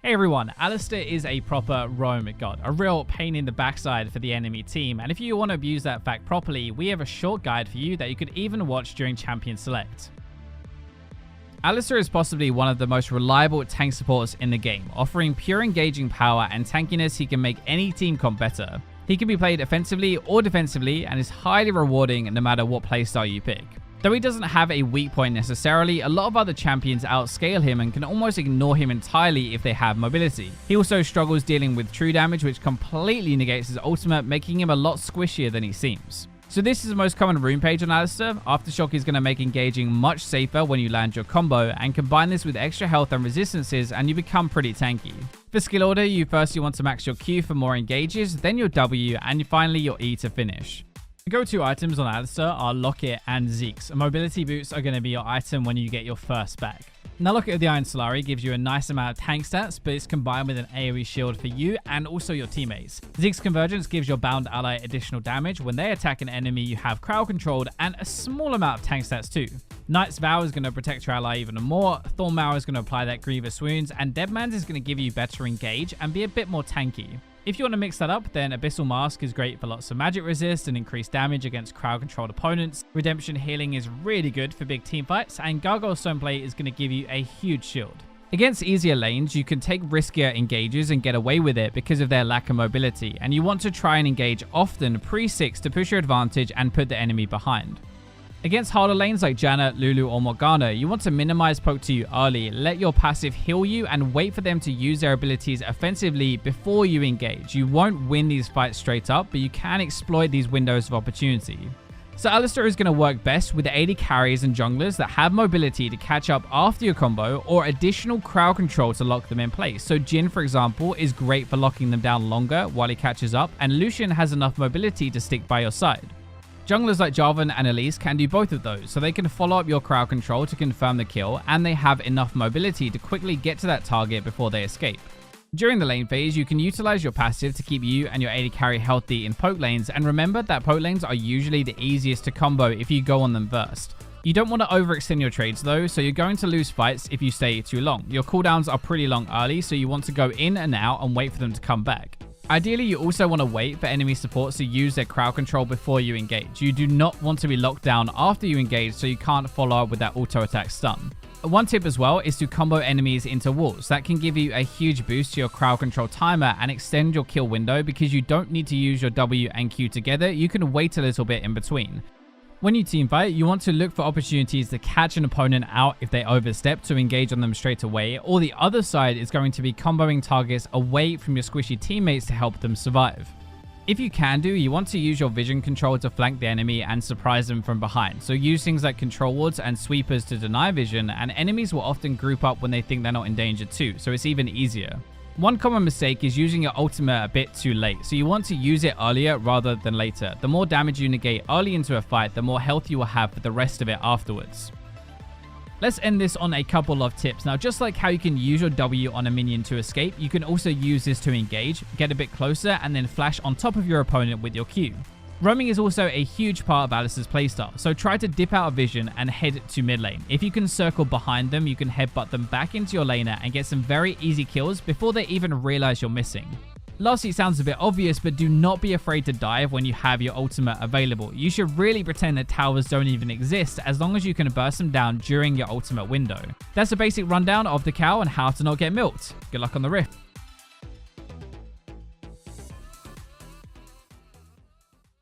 Hey everyone, Alistar is a proper roam god, a real pain in the backside for the enemy team, and if you want to abuse that fact properly, we have a short guide for you that you could even watch during Champion Select. Alistar is possibly one of the most reliable tank supports in the game, offering pure engaging power and tankiness. He can make any team comp better. He can be played offensively or defensively and is highly rewarding no matter what playstyle you pick. Though he doesn't have a weak point necessarily, a lot of other champions outscale him and can almost ignore him entirely if they have mobility. He also struggles dealing with true damage, which completely negates his ultimate, making him a lot squishier than he seems. So this is the most common rune page on Alistar. Aftershock is going to make engaging much safer when you land your combo, and combine this with extra health and resistances and you become pretty tanky. For skill order, you firstly want to max your Q for more engages, then your W, and finally your E to finish. The go-to items on Alistar are Locket and Zeke's. Mobility boots are going to be your item when you get your first back. Now Locket of the Iron Solari gives you a nice amount of tank stats, but it's combined with an AoE shield for you and also your teammates. Zeke's Convergence gives your bound ally additional damage when they attack an enemy you have crowd controlled, and a small amount of tank stats too. Knight's Vow is going to protect your ally even more, Thornmail is going to apply that grievous wounds, and Deadman's is going to give you better engage and be a bit more tanky. If you want to mix that up, then Abyssal Mask is great for lots of magic resist and increased damage against crowd-controlled opponents. Redemption Healing is really good for big team fights, and Gargoyle Stoneplate is going to give you a huge shield. Against easier lanes, you can take riskier engages and get away with it because of their lack of mobility, and you want to try and engage often pre-6 to push your advantage and put the enemy behind. Against harder lanes like Janna, Lulu, or Morgana, you want to minimize poke to you early, let your passive heal you, and wait for them to use their abilities offensively before you engage. You won't win these fights straight up, but you can exploit these windows of opportunity. So Alistar is going to work best with the AD carries and junglers that have mobility to catch up after your combo, or additional crowd control to lock them in place. So Jhin, for example, is great for locking them down longer while he catches up, and Lucian has enough mobility to stick by your side. Junglers like Jarvan and Elise can do both of those, so they can follow up your crowd control to confirm the kill, and they have enough mobility to quickly get to that target before they escape. During the lane phase, you can utilize your passive to keep you and your AD carry healthy in poke lanes, and remember that poke lanes are usually the easiest to combo if you go on them first. You don't want to overextend your trades though, so you're going to lose fights if you stay too long. Your cooldowns are pretty long early, so you want to go in and out and wait for them to come back. Ideally, you also want to wait for enemy supports to use their crowd control before you engage. You do not want to be locked down after you engage, so you can't follow up with that auto attack stun. One tip as well is to combo enemies into walls. That can give you a huge boost to your crowd control timer and extend your kill window because you don't need to use your W and Q together. You can wait a little bit in between. When you teamfight, you want to look for opportunities to catch an opponent out if they overstep to engage on them straight away, or the other side is going to be comboing targets away from your squishy teammates to help them survive. If you can do, you want to use your vision control to flank the enemy and surprise them from behind. So use things like control wards and sweepers to deny vision, and enemies will often group up when they think they're not in danger too, so it's even easier. One common mistake is using your ultimate a bit too late, so you want to use it earlier rather than later. The more damage you negate early into a fight, the more health you will have for the rest of it afterwards. Let's end this on a couple of tips. Now, just like how you can use your W on a minion to escape, you can also use this to engage, get a bit closer, and then flash on top of your opponent with your Q. Roaming is also a huge part of Alistar's playstyle, so try to dip out of vision and head to mid lane. If you can circle behind them, you can headbutt them back into your laner and get some very easy kills before they even realize you're missing. Lastly, it sounds a bit obvious, but do not be afraid to dive when you have your ultimate available. You should really pretend that towers don't even exist as long as you can burst them down during your ultimate window. That's a basic rundown of the cow and how to not get milked. Good luck on the rift.